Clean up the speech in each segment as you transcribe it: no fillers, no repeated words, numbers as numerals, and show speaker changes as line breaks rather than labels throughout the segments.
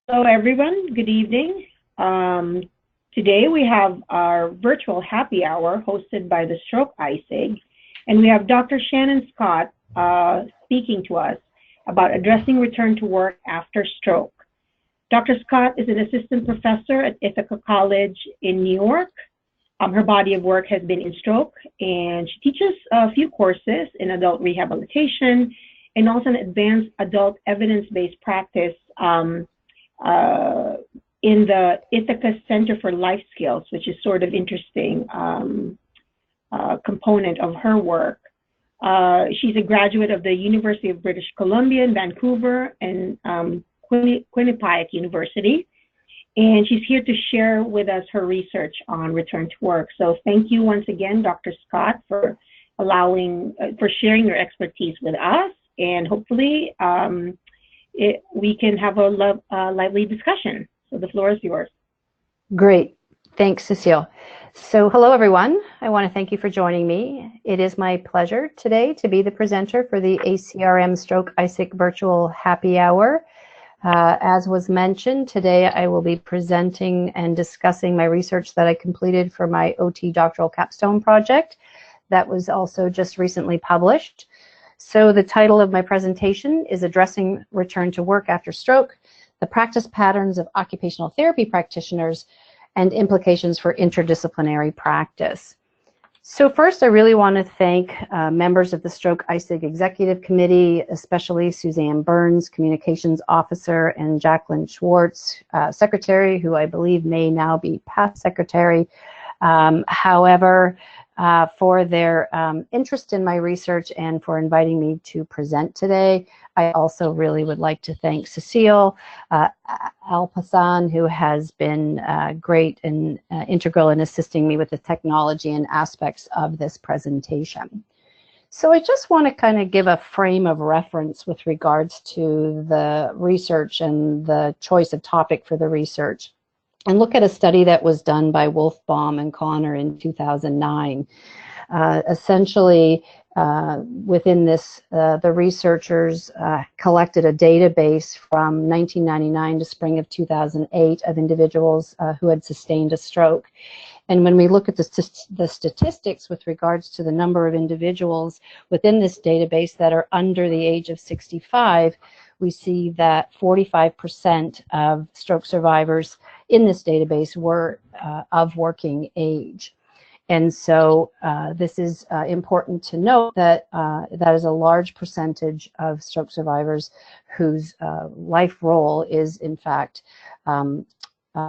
Hello, everyone. Good evening. Today we have our virtual happy hour hosted by the Stroke ISIG, and we have Dr. Shannon Scott speaking to us about addressing return to work after stroke. Dr. Scott is an assistant professor at Ithaca College in New York. Her body of work has been in stroke, and she teaches a few courses in adult rehabilitation and also an advanced adult evidence-based practice in the Ithaca Center for Life Skills, which is sort of interesting component of her work. She's a graduate of the University of British Columbia in Vancouver and Quinnipiac University, and she's here to share with us her research on return to work. So thank you once again, Dr. Scott, for sharing your expertise with us, and hopefully we can have a lively discussion. So the floor is yours.
Great. Thanks, Cecile. So hello, everyone. I want to thank you for joining me. It is my pleasure today to be the presenter for the ACRM Stroke ISIG Virtual Happy Hour. As was mentioned, today I will be presenting and discussing my research that I completed for my OT doctoral capstone project that was also just recently published. So the title of my presentation is Addressing Return to Work After Stroke, the Practice Patterns of Occupational Therapy Practitioners and Implications for Interdisciplinary Practice. So first, I really want to thank members of the Stroke ISIG Executive Committee, especially Suzanne Burns, Communications Officer, and Jacqueline Schwartz, Secretary, who I believe may now be past Secretary. However, for their interest in my research and for inviting me to present today. I also really would like to thank Cecile Alpasan, who has been great and integral in assisting me with the technology and aspects of this presentation. So I just want to kind of give a frame of reference with regards to the research and the choice of topic for the research, and look at a study that was done by Wolf, Baum, and Connor in 2009. Essentially, within this, the researchers collected a database from 1999 to spring of 2008 of individuals who had sustained a stroke. And when we look at the statistics with regards to the number of individuals within this database that are under the age of 65, we see that 45% of stroke survivors in this database were of working age. And so this is important to note that that is a large percentage of stroke survivors whose life role is, in fact,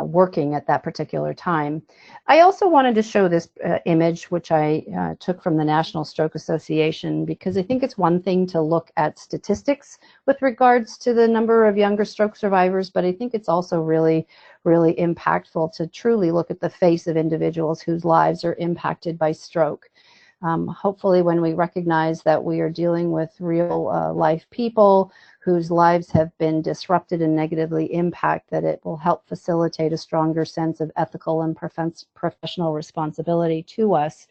working at that particular time. I also wanted to show this image, which I took from the National Stroke Association, because I think it's one thing to look at statistics with regards to the number of younger stroke survivors, but I think it's also really impactful to truly look at the face of individuals whose lives are impacted by stroke. Hopefully, when we recognize that we are dealing with real life people whose lives have been disrupted and negatively impacted, that it will help facilitate a stronger sense of ethical and professional responsibility to us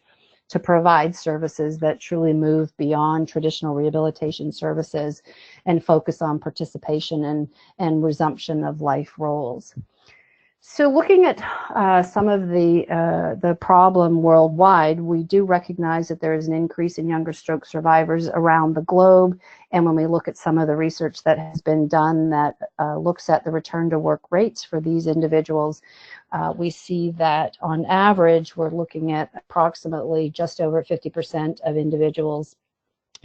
to provide services that truly move beyond traditional rehabilitation services and focus on participation and resumption of life roles. So looking at some of the problem worldwide, we do recognize that there is an increase in younger stroke survivors around the globe. And when we look at some of the research that has been done that looks at the return to work rates for these individuals, we see that on average, we're looking at approximately just over 50% of individuals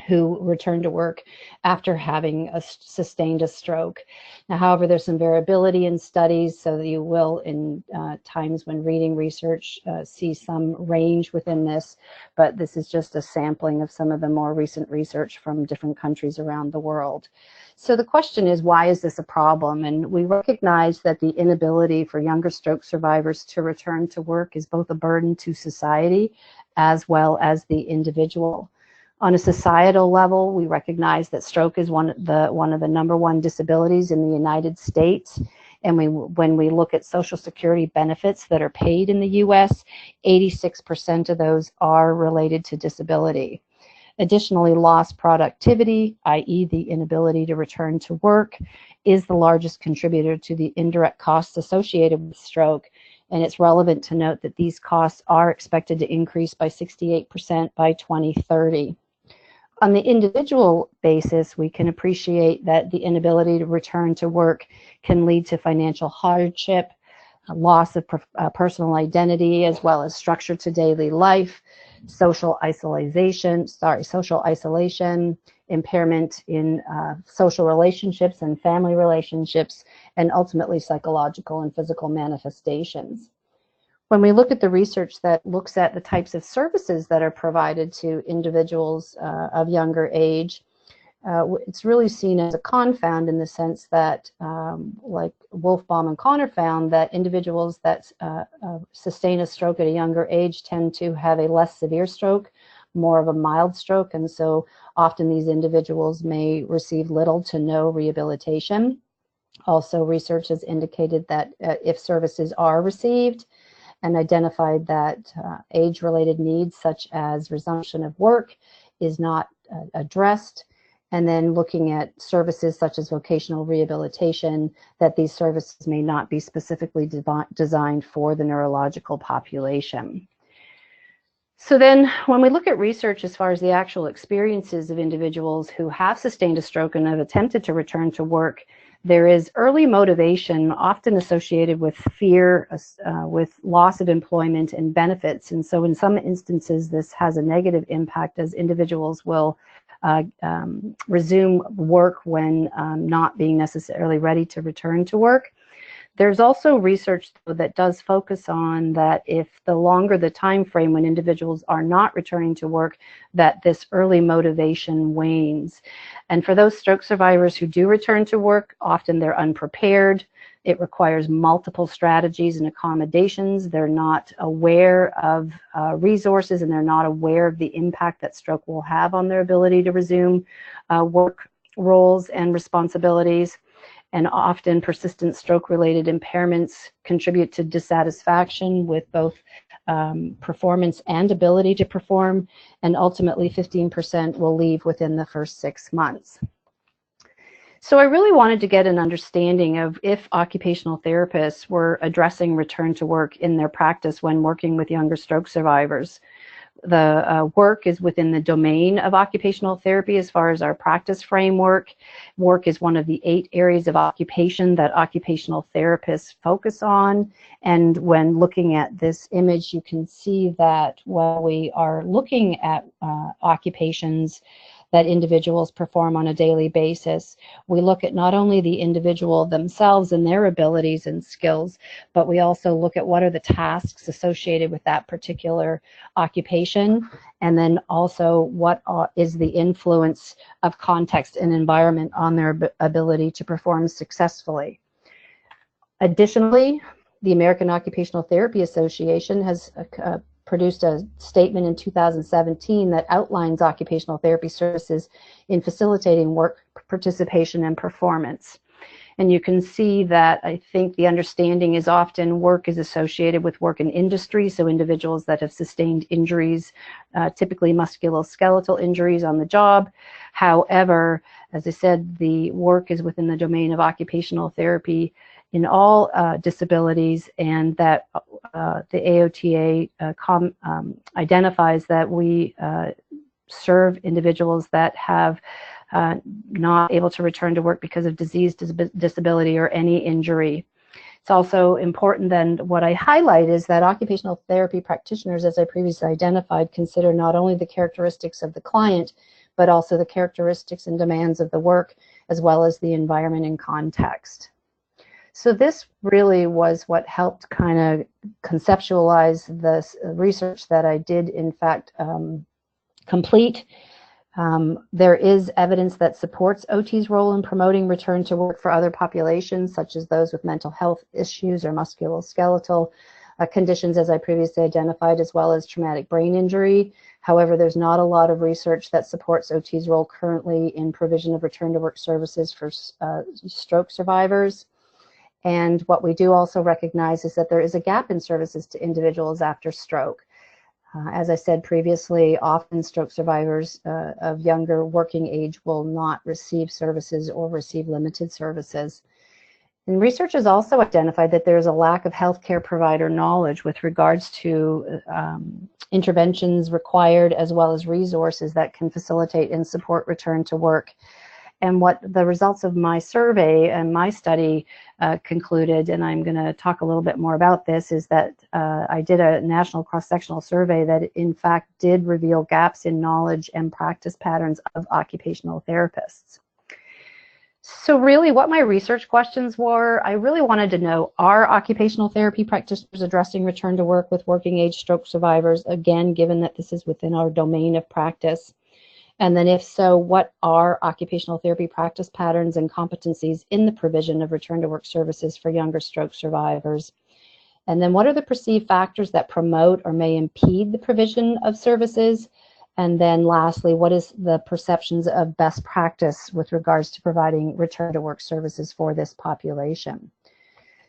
who return to work after having sustained a stroke. Now, however, there's some variability in studies, so that you will, in times when reading research, see some range within this, but this is just a sampling of some of the more recent research from different countries around the world. So the question is, why is this a problem? And we recognize that the inability for younger stroke survivors to return to work is both a burden to society as well as the individual. On a societal level, we recognize that stroke is one of the #1 disabilities in the United States. And when we look at Social Security benefits that are paid in the US, 86% of those are related to disability. Additionally, lost productivity, i.e. the inability to return to work, is the largest contributor to the indirect costs associated with stroke. And it's relevant to note that these costs are expected to increase by 68% by 2030. On the individual basis, we can appreciate that the inability to return to work can lead to financial hardship, loss of personal identity, as well as structure to daily life, social isolation, impairment in social relationships and family relationships, and ultimately psychological and physical manifestations. When we look at the research that looks at the types of services that are provided to individuals of younger age, it's really seen as a confound in the sense that, like Wolf, Baum, and Connor found, that individuals that sustain a stroke at a younger age tend to have a less severe stroke, more of a mild stroke, and so often these individuals may receive little to no rehabilitation. Also, research has indicated that if services are received and identified that age-related needs such as resumption of work is not addressed, and then looking at services such as vocational rehabilitation, that these services may not be specifically designed for the neurological population. So then when we look at research as far as the actual experiences of individuals who have sustained a stroke and have attempted to return to work, there is early motivation often associated with fear, with loss of employment and benefits. And so in some instances, this has a negative impact as individuals will resume work when not being necessarily ready to return to work. There's also research that does focus on that if the longer the time frame when individuals are not returning to work, that this early motivation wanes. And for those stroke survivors who do return to work, often they're unprepared. It requires multiple strategies and accommodations. They're not aware of resources, and they're not aware of the impact that stroke will have on their ability to resume work roles and responsibilities. And often persistent stroke-related impairments contribute to dissatisfaction with both performance and ability to perform, and ultimately 15% will leave within the first 6 months. So I really wanted to get an understanding of if occupational therapists were addressing return to work in their practice when working with younger stroke survivors. The work is within the domain of occupational therapy as far as our practice framework. Work is one of the 8 areas of occupation that occupational therapists focus on. And when looking at this image, you can see that while we are looking at occupations that individuals perform on a daily basis, we look at not only the individual themselves and their abilities and skills, but we also look at what are the tasks associated with that particular occupation, and then also what is the influence of context and environment on their ability to perform successfully. Additionally, the American Occupational Therapy Association has produced a statement in 2017 that outlines occupational therapy services in facilitating work participation and performance. And you can see that I think the understanding is often work is associated with work in industry, so individuals that have sustained injuries, typically musculoskeletal injuries on the job. However, as I said, the work is within the domain of occupational therapy in all disabilities, and that the AOTA identifies that we serve individuals that have not able to return to work because of disease, disability, or any injury. It's also important then, what I highlight is that occupational therapy practitioners, as I previously identified, consider not only the characteristics of the client, but also the characteristics and demands of the work, as well as the environment and context. So this really was what helped kind of conceptualize this research that I did, in fact, complete. There is evidence that supports OT's role in promoting return to work for other populations, such as those with mental health issues or musculoskeletal conditions, as I previously identified, as well as traumatic brain injury. However, there's not a lot of research that supports OT's role currently in provision of return to work services for stroke survivors. And what we do also recognize is that there is a gap in services to individuals after stroke. As I said previously, often stroke survivors of younger working age will not receive services or receive limited services. And research has also identified that there's a lack of healthcare provider knowledge with regards to interventions required, as well as resources that can facilitate and support return to work. And what the results of my survey and my study concluded, and I'm going to talk a little bit more about this, is that I did a national cross-sectional survey that in fact did reveal gaps in knowledge and practice patterns of occupational therapists. So really what my research questions were, I really wanted to know, are occupational therapy practitioners addressing return to work with working age stroke survivors, again, given that this is within our domain of practice? And then if so, what are occupational therapy practice patterns and competencies in the provision of return to work services for younger stroke survivors? And then what are the perceived factors that promote or may impede the provision of services? And then lastly, what is the perceptions of best practice with regards to providing return to work services for this population?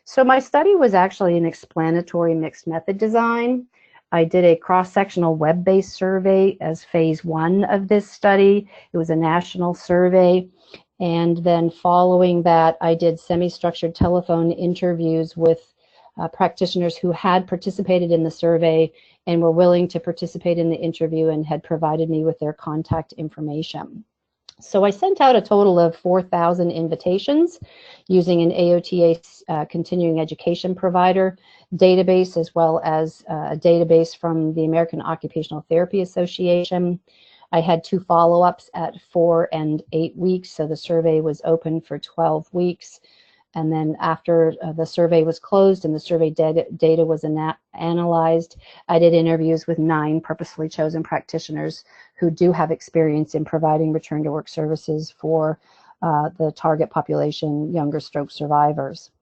So my study was actually an explanatory mixed method design. I did a cross-sectional web-based survey as phase 1 of this study. It was a national survey. And then following that, I did semi-structured telephone interviews with practitioners who had participated in the survey and were willing to participate in the interview and had provided me with their contact information. So I sent out a total of 4,000 invitations using an AOTA continuing education provider database, as well as a database from the American Occupational Therapy Association. I had 2 follow-ups at 4 and 8 weeks, so the survey was open for 12 weeks. And then after the survey was closed and the survey data was analyzed, I did interviews with 9 purposefully chosen practitioners who do have experience in providing return to work services for the target population, younger stroke survivors.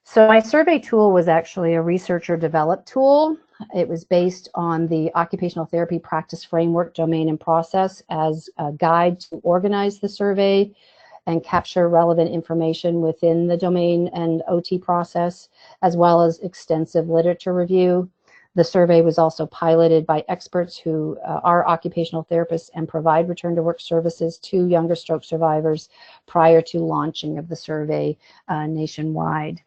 So my survey tool was actually a researcher developed tool. It was based on the Occupational Therapy Practice Framework Domain and Process as a guide to organize the survey and capture relevant information within the domain and OT process, as well as extensive literature review. The survey was also piloted by experts who are occupational therapists and provide return to work services to younger stroke survivors prior to launching of the survey nationwide.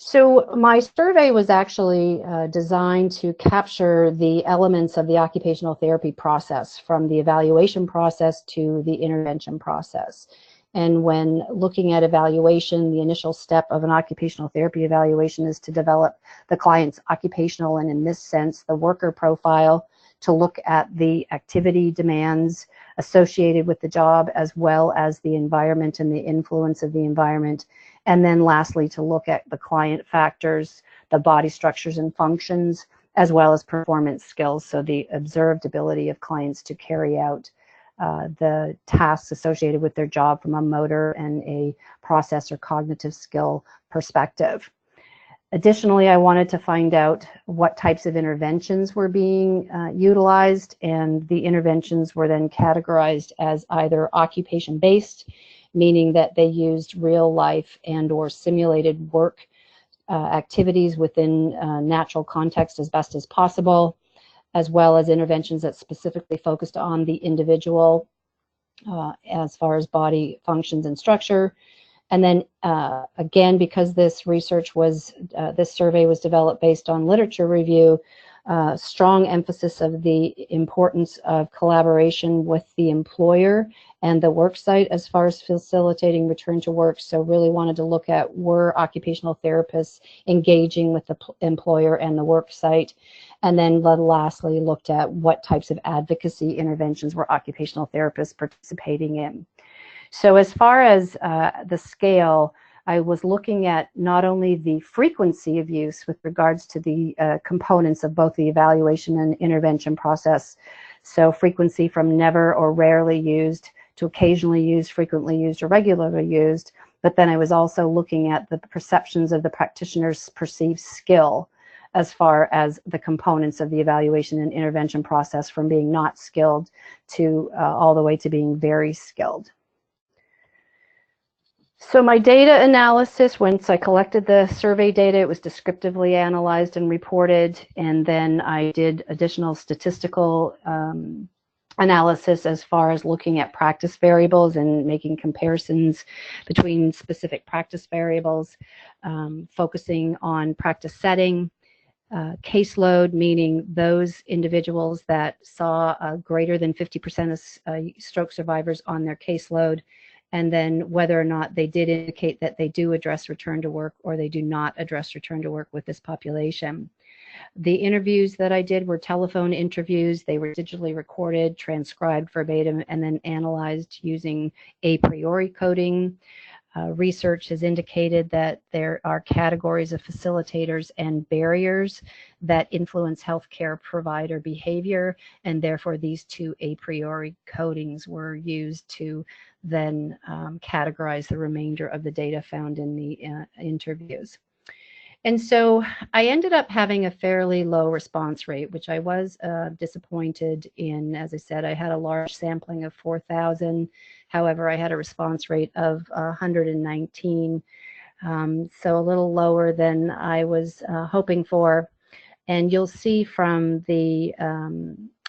So my survey was actually designed to capture the elements of the occupational therapy process, from the evaluation process to the intervention process. And when looking at evaluation, the initial step of an occupational therapy evaluation is to develop the client's occupational, and in this sense, the worker profile, to look at the activity demands associated with the job, as well as the environment and the influence of the environment. And then lastly, to look at the client factors, the body structures and functions, as well as performance skills, so the observed ability of clients to carry out the tasks associated with their job from a motor and a process or cognitive skill perspective. Additionally, I wanted to find out what types of interventions were being utilized, and the interventions were then categorized as either occupation-based, meaning that they used real life and or simulated work activities within natural context as best as possible, as well as interventions that specifically focused on the individual as far as body functions and structure. And then again, because this research was, this survey was developed based on literature review, strong emphasis of the importance of collaboration with the employer and the work site as far as facilitating return to work. So really wanted to look at, were occupational therapists engaging with the employer and the work site? And then lastly, looked at what types of advocacy interventions were occupational therapists participating in. So as far as the scale, I was looking at not only the frequency of use with regards to the components of both the evaluation and intervention process. So frequency from never or rarely used to occasionally used, frequently used, or regularly used. But then I was also looking at the perceptions of the practitioner's perceived skill as far as the components of the evaluation and intervention process, from being not skilled to all the way to being very skilled. So my data analysis, once I collected the survey data, it was descriptively analyzed and reported, and then I did additional statistical analysis as far as looking at practice variables and making comparisons between specific practice variables, focusing on practice setting, caseload, meaning those individuals that saw greater than 50% of stroke survivors on their caseload, and then whether or not they did indicate that they do address return to work or they do not address return to work with this population. The interviews that I did were telephone interviews. They were digitally recorded, transcribed verbatim, and then analyzed using a priori coding. Research has indicated that there are categories of facilitators and barriers that influence healthcare provider behavior, and therefore these two a priori codings were used to then categorize the remainder of the data found in the interviews. And so I ended up having a fairly low response rate, which I was disappointed in. As I said, I had a large sampling of 4,000. However, I had a response rate of 119, so a little lower than I was hoping for. And you'll see from the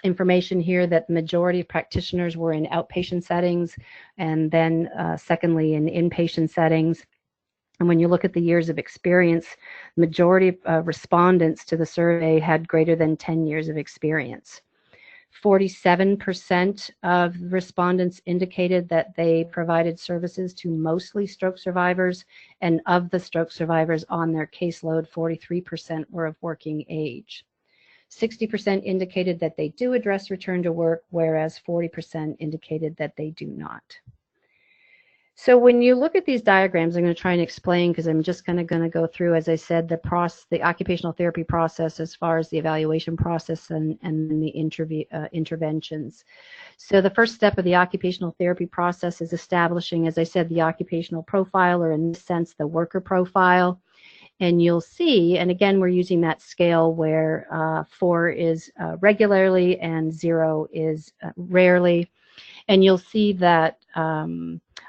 information here that the majority of practitioners were in outpatient settings, and then secondly in inpatient settings. And when you look at the years of experience, the majority of respondents to the survey had greater than 10 years of experience. 47% of respondents indicated that they provided services to mostly stroke survivors, and of the stroke survivors on their caseload, 43% were of working age. 60% indicated that they do address return to work, whereas 40% indicated that they do not. So when you look at these diagrams, I'm going to try and explain, because I'm just going to go through, as I said, the occupational therapy process as far as the evaluation process and the interventions. So the first step of the occupational therapy process is establishing, as I said, the occupational profile, or in this sense, the worker profile. And you'll see, and again, we're using that scale where 4 is regularly and 0 is rarely. And you'll see that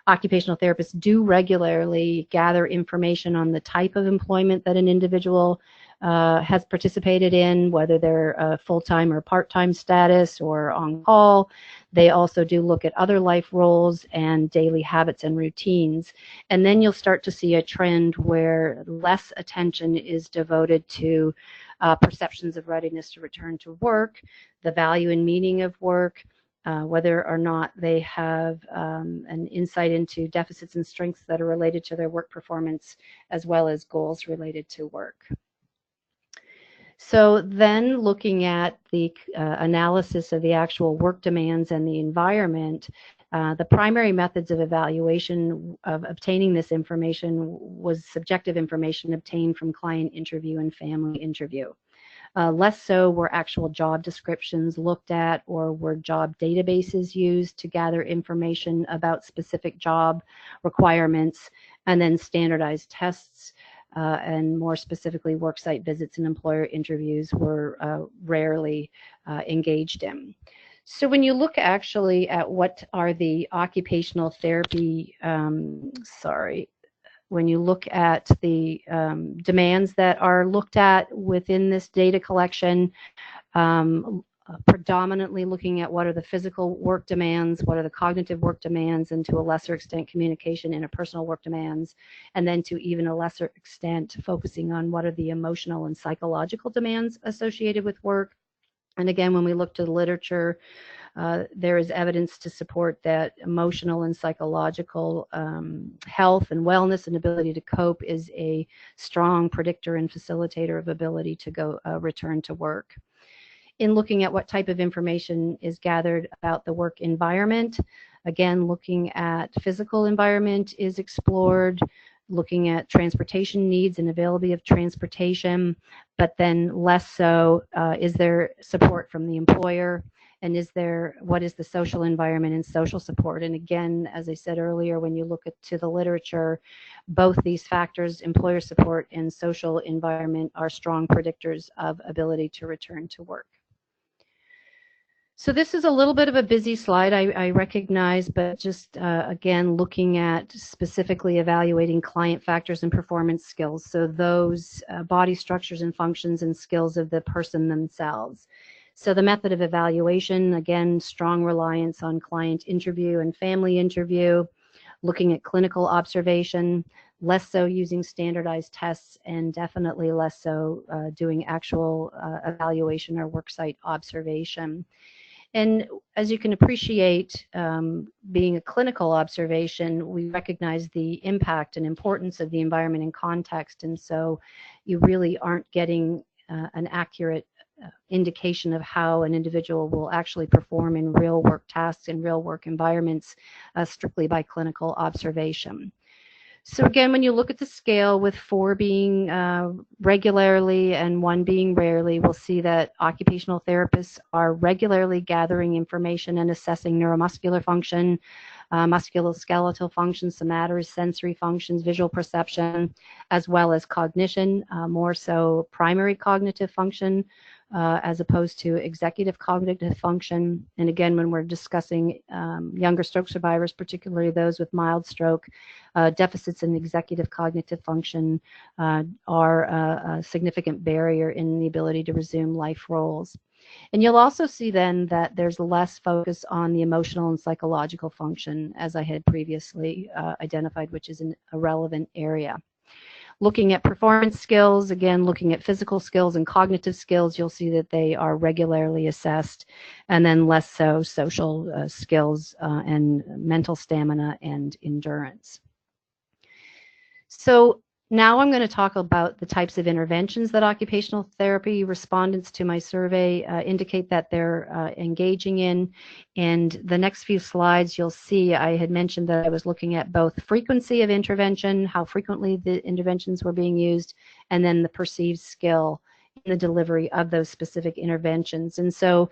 occupational therapists do regularly gather information on the type of employment that an individual has participated in, whether they're full-time or part-time status or on call. They also do look at other life roles and daily habits and routines. And then you'll start to see a trend where less attention is devoted to perceptions of readiness to return to work, the value and meaning of work, whether or not they have an insight into deficits and strengths that are related to their work performance, as well as goals related to work. So then looking at the analysis of the actual work demands and the environment, the primary methods of evaluation of obtaining this information was subjective information obtained from client interview and family interview. Less so were actual job descriptions looked at, or were job databases used to gather information about specific job requirements, and then standardized tests and more specifically worksite visits and employer interviews were rarely engaged in. So when you look actually at what are the occupational therapy, when you look at the demands that are looked at within this data collection, predominantly looking at what are the physical work demands, what are the cognitive work demands, and to a lesser extent communication, interpersonal work demands, and then to even a lesser extent focusing on what are the emotional and psychological demands associated with work. And again, when we look to the literature, there is evidence to support that emotional and psychological health and wellness and ability to cope is a strong predictor and facilitator of ability to go return to work. In looking at what type of information is gathered about the work environment, again, looking at physical environment is explored, looking at transportation needs and availability of transportation, but then less so, is there support from the employer? And what is the social environment and social support? And again, as I said earlier, when you look to the literature, both these factors, employer support and social environment, are strong predictors of ability to return to work. So this is a little bit of a busy slide, I recognize, but just again, looking at specifically evaluating client factors and performance skills. So those body structures and functions and skills of the person themselves. So the method of evaluation, again, strong reliance on client interview and family interview, looking at clinical observation, less so using standardized tests, and definitely less so doing actual evaluation or worksite observation. And as you can appreciate, being a clinical observation, we recognize the impact and importance of the environment and context. And so you really aren't getting an accurate indication of how an individual will actually perform in real work tasks in real work environments strictly by clinical observation. So again, when you look at the scale with 4 being regularly and 1 being rarely, we'll see that occupational therapists are regularly gathering information and assessing neuromuscular function, musculoskeletal functions, somatory sensory functions, visual perception, as well as cognition, more so primary cognitive function, as opposed to executive cognitive function. And again, when we're discussing younger stroke survivors, particularly those with mild stroke, deficits in executive cognitive function are a significant barrier in the ability to resume life roles. And you'll also see then that there's less focus on the emotional and psychological function, as I had previously identified, which is a relevant area. Looking at performance skills, again, looking at physical skills and cognitive skills, you'll see that they are regularly assessed, and then less so social skills and mental stamina and endurance. So now I'm going to talk about the types of interventions that occupational therapy respondents to my survey indicate that they're engaging in. And the next few slides, you'll see I had mentioned that I was looking at both frequency of intervention, how frequently the interventions were being used, and then the perceived skill in the delivery of those specific interventions. And so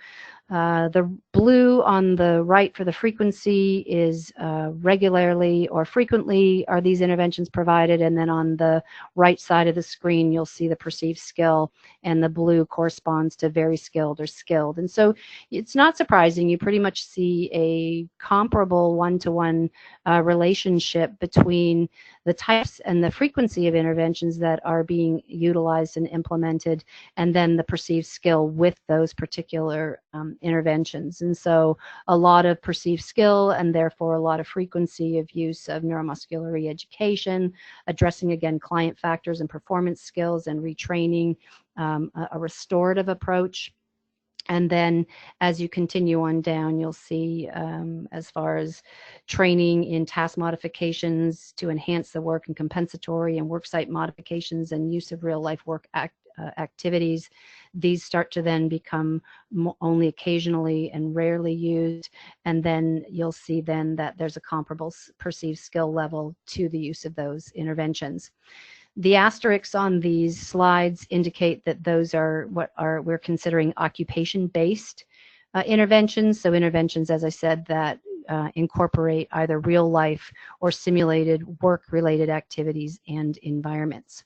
the blue on the right for the frequency is regularly or frequently are these interventions provided, and then on the right side of the screen you'll see the perceived skill, and the blue corresponds to very skilled or skilled. And so it's not surprising, you pretty much see a comparable one-to-one relationship between the types and the frequency of interventions that are being utilized and implemented, and then the perceived skill with those particular interventions. And so a lot of perceived skill and therefore a lot of frequency of use of neuromuscular re-education, addressing again client factors and performance skills and retraining, a restorative approach. And then as you continue on down, you'll see as far as training in task modifications to enhance the work and compensatory and worksite modifications and use of real life work activities, these start to then become only occasionally and rarely used. And then you'll see then that there's a comparable perceived skill level to the use of those interventions. The asterisks on these slides indicate that those are what we're considering occupation-based interventions. So interventions, as I said, that incorporate either real life or simulated work-related activities and environments.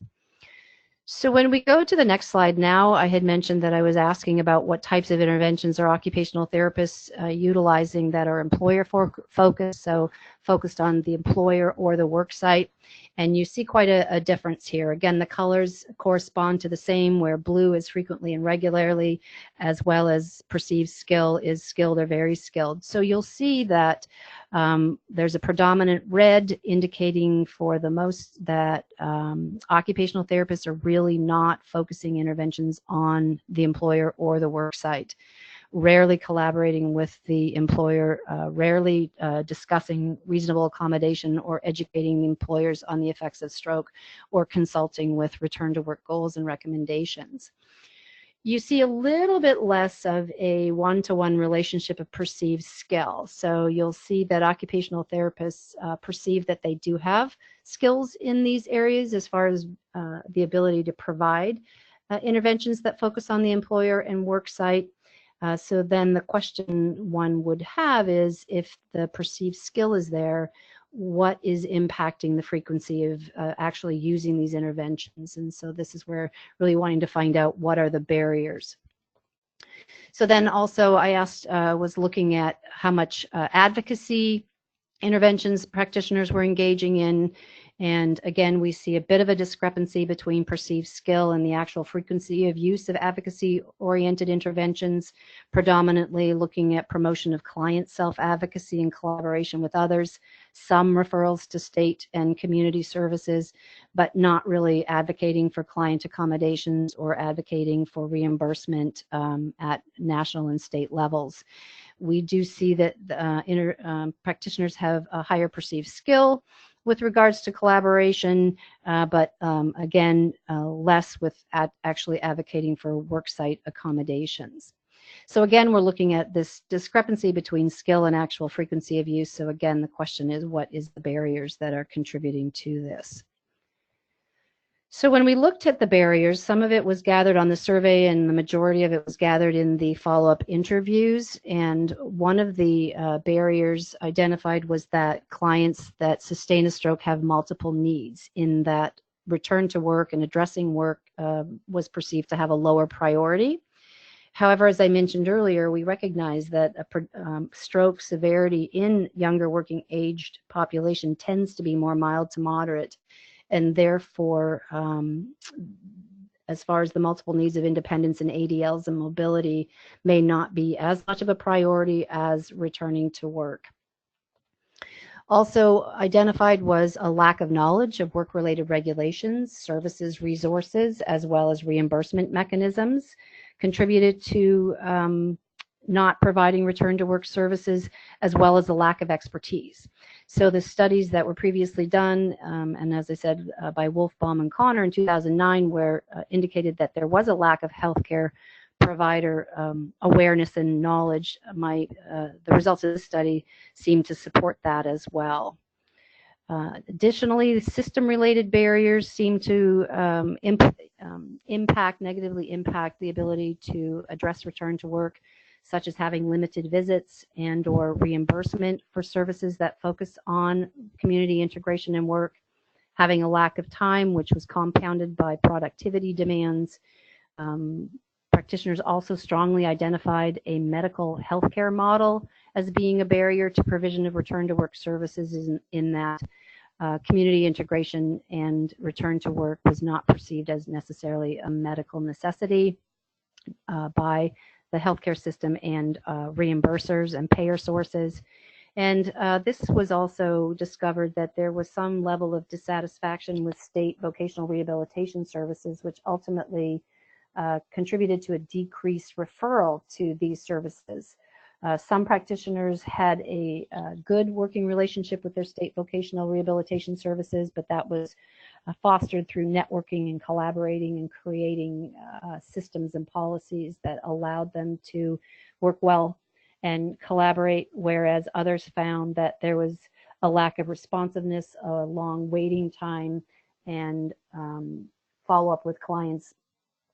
So when we go to the next slide now, I had mentioned that I was asking about what types of interventions are occupational therapists utilizing that are employer-focused, so focused on the employer or the work site. And you see quite a difference here. Again, the colors correspond to the same, where blue is frequently and regularly, as well as perceived skill is skilled or very skilled. So you'll see that there's a predominant red indicating for the most that occupational therapists are really not focusing interventions on the employer or the work site, rarely collaborating with the employer, rarely discussing reasonable accommodation or educating the employers on the effects of stroke, or consulting with return to work goals and recommendations. You see a little bit less of a one-to-one relationship of perceived skill. So you'll see that occupational therapists perceive that they do have skills in these areas as far as the ability to provide interventions that focus on the employer and work site. So then the question one would have is, if the perceived skill is there, what is impacting the frequency of actually using these interventions? And so this is where really wanting to find out what are the barriers. So then also I asked, was looking at how much advocacy interventions practitioners were engaging in. And again, we see a bit of a discrepancy between perceived skill and the actual frequency of use of advocacy-oriented interventions, predominantly looking at promotion of client self-advocacy in collaboration with others, some referrals to state and community services, but not really advocating for client accommodations or advocating for reimbursement at national and state levels. We do see that practitioners have a higher perceived skill with regards to collaboration, but again, less with actually advocating for worksite accommodations. So again, we're looking at this discrepancy between skill and actual frequency of use. So again, the question is, what is the barriers that are contributing to this? So when we looked at the barriers, some of it was gathered on the survey and the majority of it was gathered in the follow-up interviews. And one of the barriers identified was that clients that sustain a stroke have multiple needs, in that return to work and addressing work was perceived to have a lower priority. However, as I mentioned earlier, we recognize that stroke severity in younger working aged population tends to be more mild to moderate. And therefore, as far as the multiple needs of independence and ADLs and mobility may not be as much of a priority as returning to work. Also identified was a lack of knowledge of work-related regulations, services, resources, as well as reimbursement mechanisms, contributed to not providing return to work services, as well as a lack of expertise. So the studies that were previously done, and as I said, by Wolf, Baum, and Connor in 2009, where indicated that there was a lack of healthcare provider awareness and knowledge. The results of this study seem to support that as well. Additionally, system-related barriers seem to negatively impact the ability to address return to work, such as having limited visits and or reimbursement for services that focus on community integration and work, having a lack of time, which was compounded by productivity demands. Practitioners also strongly identified a medical healthcare model as being a barrier to provision of return to work services, in that community integration and return to work was not perceived as necessarily a medical necessity by the healthcare system and reimbursers and payer sources. And this was also discovered that there was some level of dissatisfaction with state vocational rehabilitation services, which ultimately contributed to a decreased referral to these services. Some practitioners had a good working relationship with their state vocational rehabilitation services, but that was fostered through networking and collaborating and creating systems and policies that allowed them to work well and collaborate, whereas others found that there was a lack of responsiveness, a long waiting time, and follow-up with clients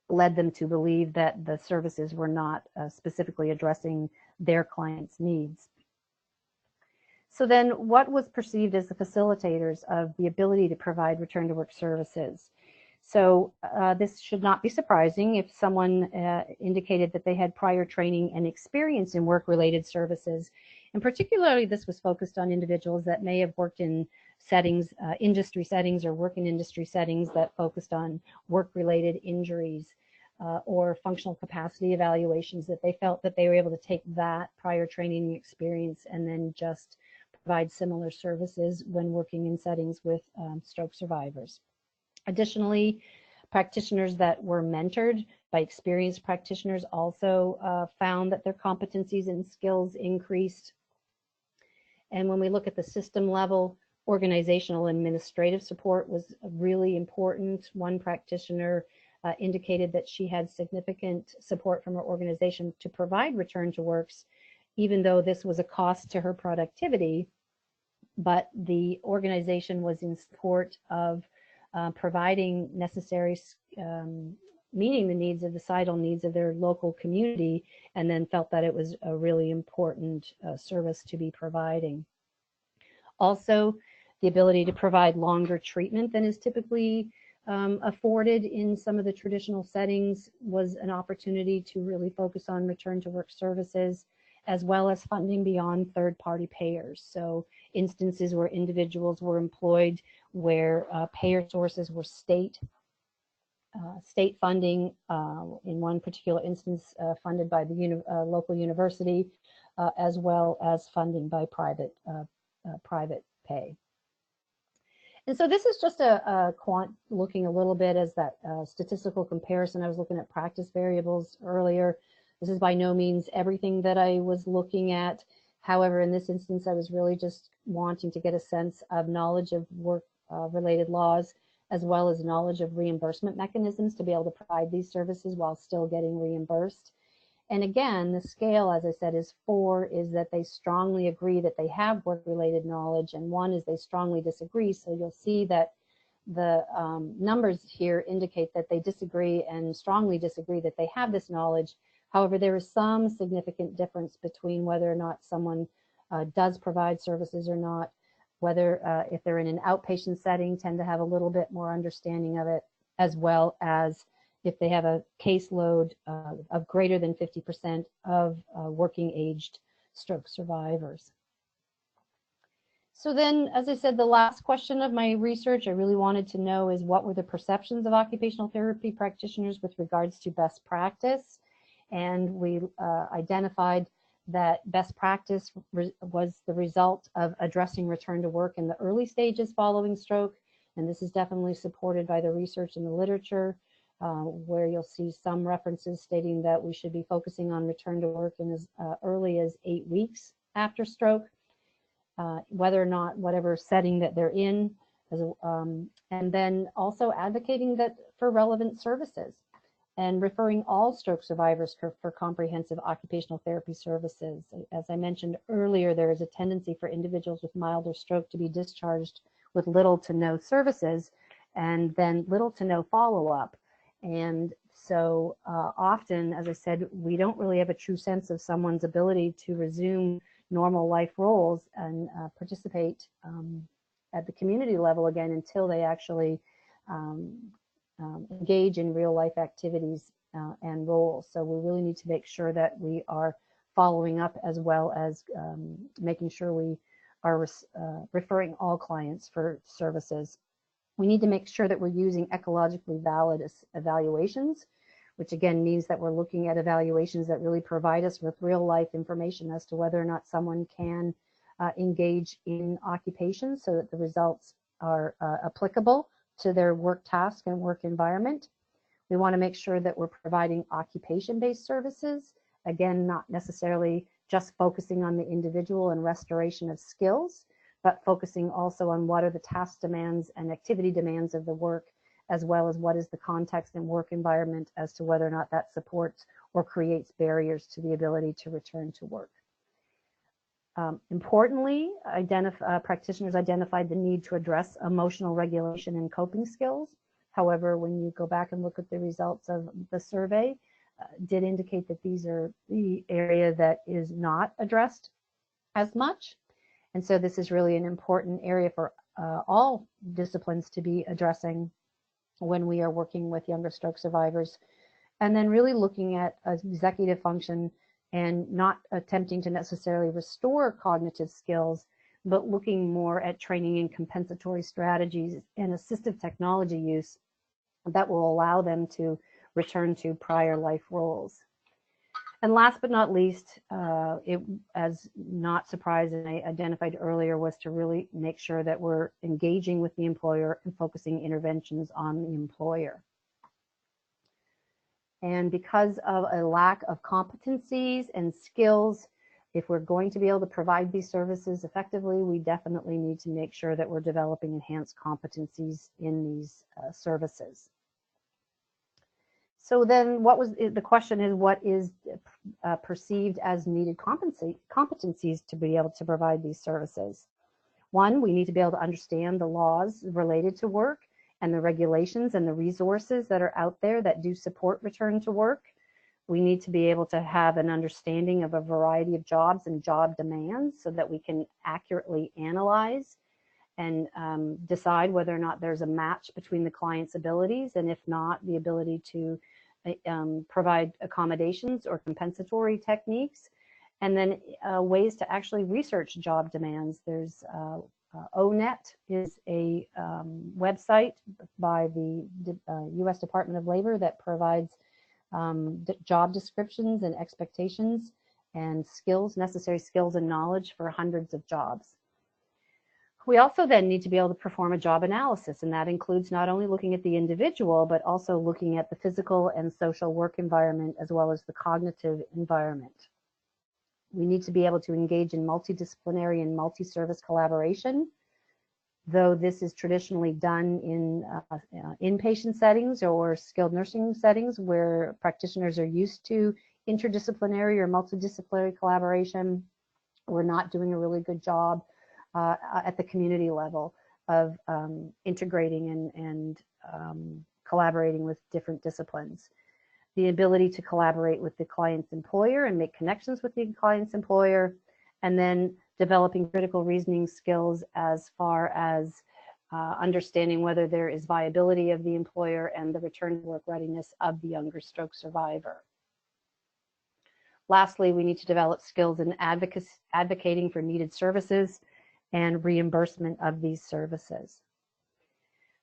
led them to believe that the services were not specifically addressing their clients' needs. So then what was perceived as the facilitators of the ability to provide return to work services? So this should not be surprising if someone indicated that they had prior training and experience in work-related services. And particularly this was focused on individuals that may have worked in settings, industry settings, or work in industry settings that focused on work-related injuries or functional capacity evaluations, that they felt that they were able to take that prior training and experience and then just provide similar services when working in settings with stroke survivors. Additionally, practitioners that were mentored by experienced practitioners also found that their competencies and skills increased. And when we look at the system level, organizational and administrative support was really important. One practitioner indicated that she had significant support from her organization to provide return to works, even though this was a cost to her productivity, but the organization was in support of providing necessary, meeting the needs of the societal needs of their local community, and then felt that it was a really important service to be providing. Also, the ability to provide longer treatment than is typically afforded in some of the traditional settings was an opportunity to really focus on return to work services, as well as funding beyond third-party payers. So instances where individuals were employed where payer sources were state funding, in one particular instance funded by the local university, as well as funding by private pay. And so this is just a quant looking a little bit as that statistical comparison. I was looking at practice variables earlier. This is by no means everything that I was looking at. However, in this instance, I was really just wanting to get a sense of knowledge of work-related laws, as well as knowledge of reimbursement mechanisms to be able to provide these services while still getting reimbursed. And again, the scale, as I said, is 4, is that they strongly agree that they have work-related knowledge, and 1 is they strongly disagree. So you'll see that the numbers here indicate that they disagree and strongly disagree that they have this knowledge. However, there is some significant difference between whether or not someone does provide services or not, whether if they're in an outpatient setting, tend to have a little bit more understanding of it, as well as if they have a caseload of greater than 50% of working aged stroke survivors. So then, as I said, the last question of my research I really wanted to know is what were the perceptions of occupational therapy practitioners with regards to best practice? And we identified that best practice was the result of addressing return to work in the early stages following stroke. And this is definitely supported by the research and the literature, where you'll see some references stating that we should be focusing on return to work in as early as 8 weeks after stroke, whether or not whatever setting that they're in, and then also advocating that for relevant services and referring all stroke survivors for comprehensive occupational therapy services. As I mentioned earlier, there is a tendency for individuals with milder stroke to be discharged with little to no services and then little to no follow-up. And so often, as I said, we don't really have a true sense of someone's ability to resume normal life roles and participate at the community level again until they actually engage in real life activities and roles. So we really need to make sure that we are following up, as well as making sure we are referring all clients for services. We need to make sure that we're using ecologically valid evaluations, which again means that we're looking at evaluations that really provide us with real life information as to whether or not someone can engage in occupation, so that the results are applicable to their work task and work environment. We want to make sure that we're providing occupation-based services, again, not necessarily just focusing on the individual and restoration of skills, but focusing also on what are the task demands and activity demands of the work, as well as what is the context and work environment as to whether or not that supports or creates barriers to the ability to return to work. Importantly, practitioners identified the need to address emotional regulation and coping skills. However, when you go back and look at the results of the survey, did indicate that these are the area that is not addressed as much. And so this is really an important area for all disciplines to be addressing when we are working with younger stroke survivors. And then really looking at executive function and not attempting to necessarily restore cognitive skills, but looking more at training in compensatory strategies and assistive technology use that will allow them to return to prior life roles. And last but not least, as not surprising, I identified earlier, was to really make sure that we're engaging with the employer and focusing interventions on the employer. And because of a lack of competencies and skills, if we're going to be able to provide these services effectively, we definitely need to make sure that we're developing enhanced competencies in these services. So then the question is, what is perceived as needed competencies to be able to provide these services? One, we need to be able to understand the laws related to work and the regulations and the resources that are out there that do support return to work. We need to be able to have an understanding of a variety of jobs and job demands so that we can accurately analyze and decide whether or not there's a match between the client's abilities, and if not, the ability to provide accommodations or compensatory techniques, and then ways to actually research job demands. There's ONET is a website by the U.S. Department of Labor that provides job descriptions and expectations and skills, necessary skills and knowledge for hundreds of jobs. We also then need to be able to perform a job analysis, and that includes not only looking at the individual, but also looking at the physical and social work environment as well as the cognitive environment. We need to be able to engage in multidisciplinary and multi-service collaboration, though this is traditionally done in inpatient settings or skilled nursing settings where practitioners are used to interdisciplinary or multidisciplinary collaboration. We're not doing a really good job at the community level of integrating and collaborating with different disciplines. The ability to collaborate with the client's employer and make connections with the client's employer, and then developing critical reasoning skills as far as understanding whether there is viability of the employer and the return to work readiness of the younger stroke survivor. Lastly, we need to develop skills in advocating for needed services and reimbursement of these services.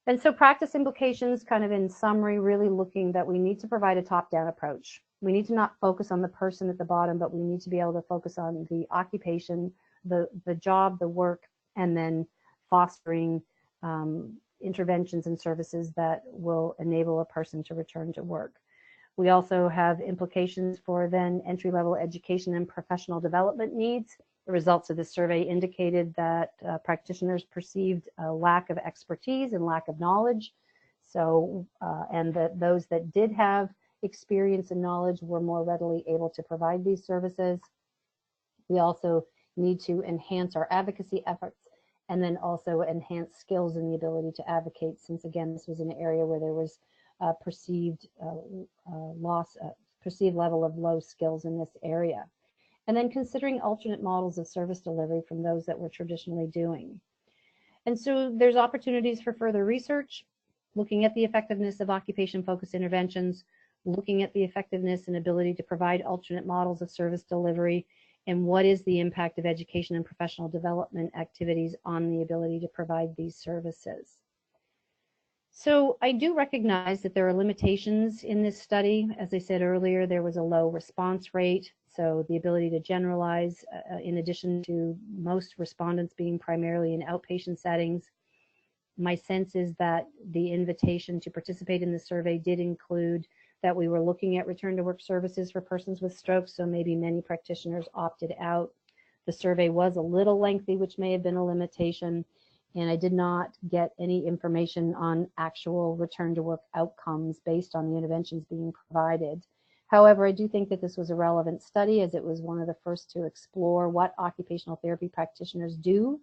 And so practice implications, kind of in summary, really looking that we need to provide a top-down approach. We need to not focus on the person at the bottom, but we need to be able to focus on the occupation, the job, the work, and then fostering interventions and services that will enable a person to return to work. We also have implications for then entry-level education and professional development needs. The results of this survey indicated that practitioners perceived a lack of expertise and lack of knowledge. So, and that those that did have experience and knowledge were more readily able to provide these services. We also need to enhance our advocacy efforts and then also enhance skills and the ability to advocate, since again, this was an area where there was perceived level of low skills in this area. And then considering alternate models of service delivery from those that we're traditionally doing. And so there's opportunities for further research, looking at the effectiveness of occupation-focused interventions, looking at the effectiveness and ability to provide alternate models of service delivery, and what is the impact of education and professional development activities on the ability to provide these services. So I do recognize that there are limitations in this study. As I said earlier, there was a low response rate, so the ability to generalize, in addition to most respondents being primarily in outpatient settings. My sense is that the invitation to participate in the survey did include that we were looking at return to work services for persons with strokes, so maybe many practitioners opted out. The survey was a little lengthy, which may have been a limitation, and I did not get any information on actual return to work outcomes based on the interventions being provided. However, I do think that this was a relevant study, as it was one of the first to explore what occupational therapy practitioners do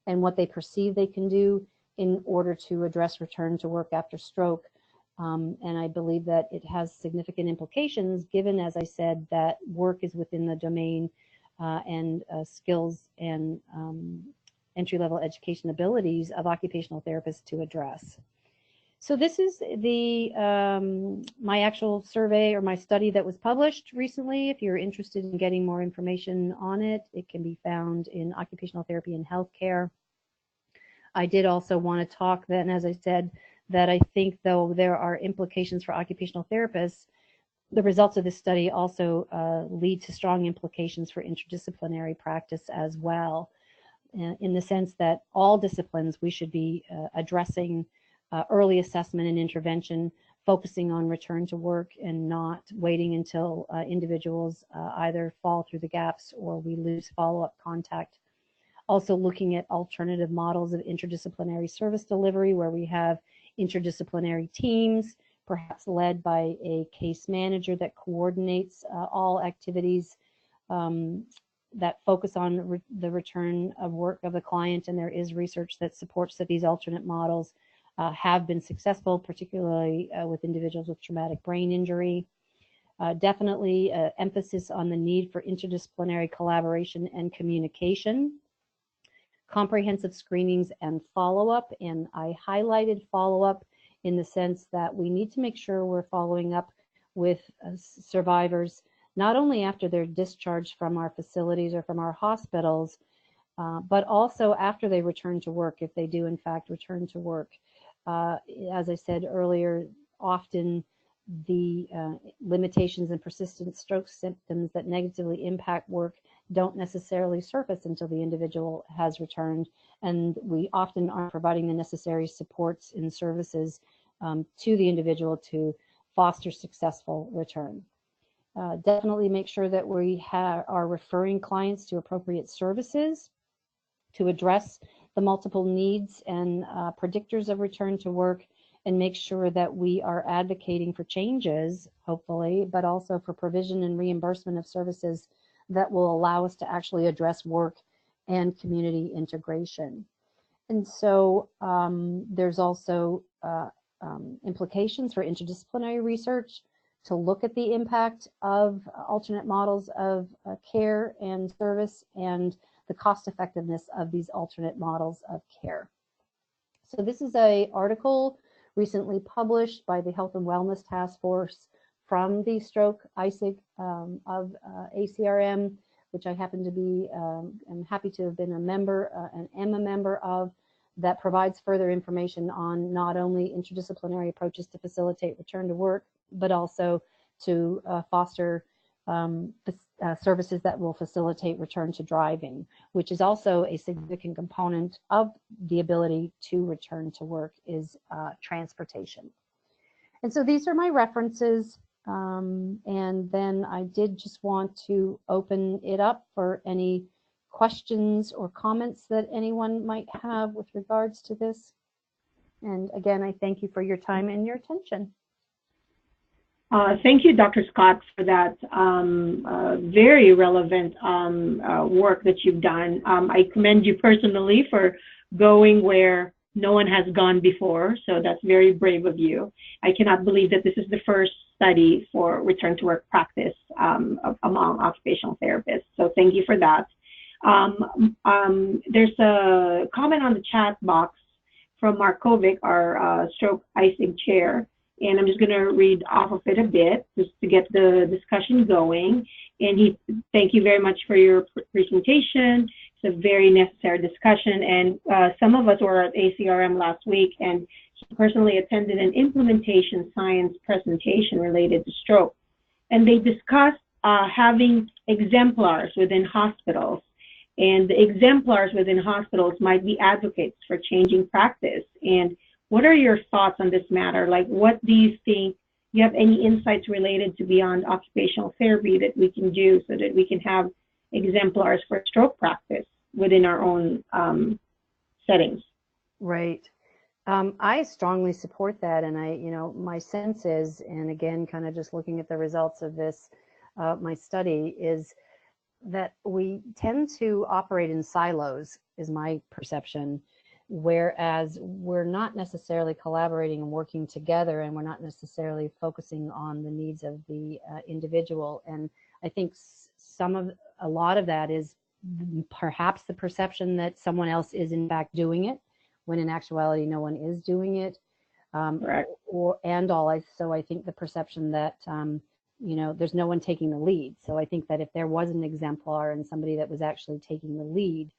and what they perceive they can do in order to address return to work after stroke. And I believe that it has significant implications, given, as I said, that work is within the domain and skills and entry-level education abilities of occupational therapists to address. So this is the my actual survey or my study that was published recently. If you're interested in getting more information on it, it can be found in Occupational Therapy and Healthcare. I did also want to talk then, as I said, that I think though there are implications for occupational therapists, the results of this study also lead to strong implications for interdisciplinary practice as well, in the sense that all disciplines we should be addressing early assessment and intervention, focusing on return to work and not waiting until individuals either fall through the gaps or we lose follow-up contact. Also looking at alternative models of interdisciplinary service delivery where we have interdisciplinary teams, perhaps led by a case manager that coordinates all activities that focus on the return of work of the client. And there is research that supports that these alternate models have been successful, particularly with individuals with traumatic brain injury. Definitely emphasis on the need for interdisciplinary collaboration and communication. comprehensive screenings and follow-up. And I highlighted follow-up in the sense that we need to make sure we're following up with survivors, not only after they're discharged from our facilities or from our hospitals, but also after they return to work, if they do in fact return to work. As I said earlier, often the limitations and persistent stroke symptoms that negatively impact work don't necessarily surface until the individual has returned, and we often aren't providing the necessary supports and services to the individual to foster successful return. Definitely make sure that we are referring clients to appropriate services to address the multiple needs and predictors of return to work, and make sure that we are advocating for changes, hopefully, but also for provision and reimbursement of services that will allow us to actually address work and community integration. And so there's also implications for interdisciplinary research to look at the impact of alternate models of care and service and the cost effectiveness of these alternate models of care. So this is an article recently published by the Health and Wellness Task Force from the Stroke ISIG of ACRM, which I happen to be, I'm happy to have been a member and am a member of, that provides further information on not only interdisciplinary approaches to facilitate return to work, but also to foster services that will facilitate return to driving, which is also a significant component of the ability to return to work, is transportation. And so these are my references. And then I did just want to open it up for any questions or comments that anyone might have with regards to this. And again, I thank you for your time and your attention.
Thank you, Dr. Scott, for that very relevant work that you've done. I commend you personally for going where no one has gone before, so that's very brave of you. I cannot believe that this is the first study for return to work practice among occupational therapists, so thank you for that. There's a comment on the chat box from Mark Kovic, our stroke ISIG chair, and I'm just going to read off of it a bit just to get the discussion going. And thank you very much for your presentation. It's a very necessary discussion. And some of us were at ACRM last week, and he personally attended an implementation science presentation related to stroke. And they discussed having exemplars within hospitals. And the exemplars within hospitals might be advocates for changing practice. And what are your thoughts on this matter? Like, what do you think? Do you have any insights related to beyond occupational therapy that we can do so that we can have exemplars for stroke practice within our own settings?
Right. I strongly support that. And my sense is, and again, kind of just looking at the results of this, my study, is that we tend to operate in silos, is my perception, whereas we're not necessarily collaborating and working together, and we're not necessarily focusing on the needs of the individual. And I think a lot of that is perhaps the perception that someone else is in fact doing it, when in actuality no one is doing it.
Right.
So I think the perception that there's no one taking the lead. So I think that if there was an exemplar and somebody that was actually taking the lead,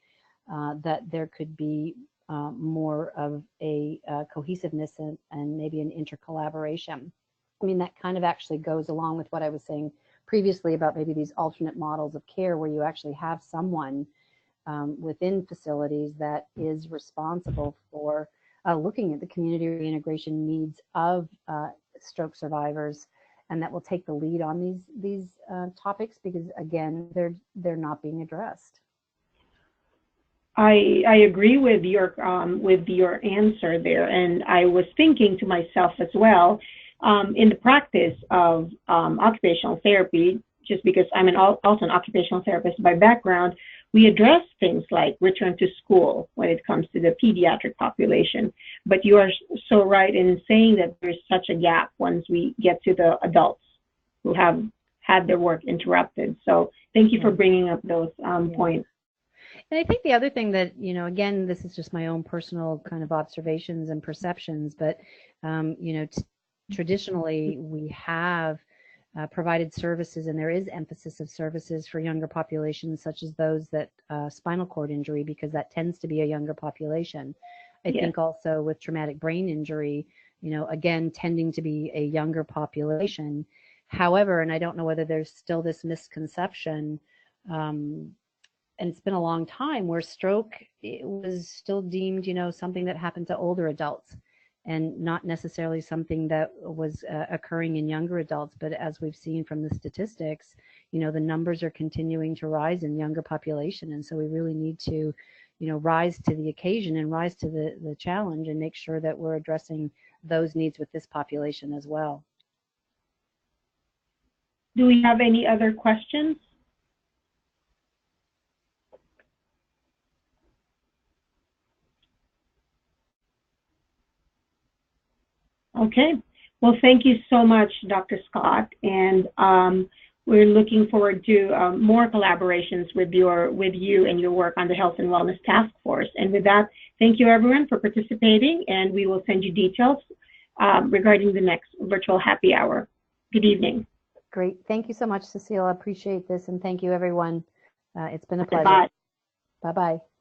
that there could be more of a cohesiveness and maybe an intercollaboration. I mean, that kind of actually goes along with what I was saying previously about maybe these alternate models of care where you actually have someone within facilities that is responsible for looking at the community reintegration needs of stroke survivors, and that will take the lead on these topics, because again, they're not being addressed.
I agree with your answer there, and I was thinking to myself as well, in the practice of occupational therapy, just because I'm also an occupational therapist by background, we address things like return to school when it comes to the pediatric population. But you are so right in saying that there's such a gap once we get to the adults who have had their work interrupted. So thank you for bringing up those points.
And I think the other thing that, again, this is just my own personal kind of observations and perceptions, but, traditionally we have provided services, and there is emphasis of services for younger populations, such as those that spinal cord injury, because that tends to be a younger population. I think also with traumatic brain injury, again, tending to be a younger population. However, and I don't know whether there's still this misconception, and it's been a long time, where stroke was still deemed, something that happened to older adults, and not necessarily something that was occurring in younger adults. But as we've seen from the statistics, the numbers are continuing to rise in younger population. And so we really need to, rise to the occasion and rise to the challenge and make sure that we're addressing those needs with this population as well.
Do we have any other questions? Okay, well, thank you so much, Dr. Scott, and we're looking forward to more collaborations with you and your work on the Health and Wellness Task Force. And with that, thank you everyone for participating, and we will send you details regarding the next virtual happy hour. Good evening.
Great, thank you so much, Cecile. I appreciate this, and thank you everyone. It's been a pleasure.
Bye.
Bye-bye.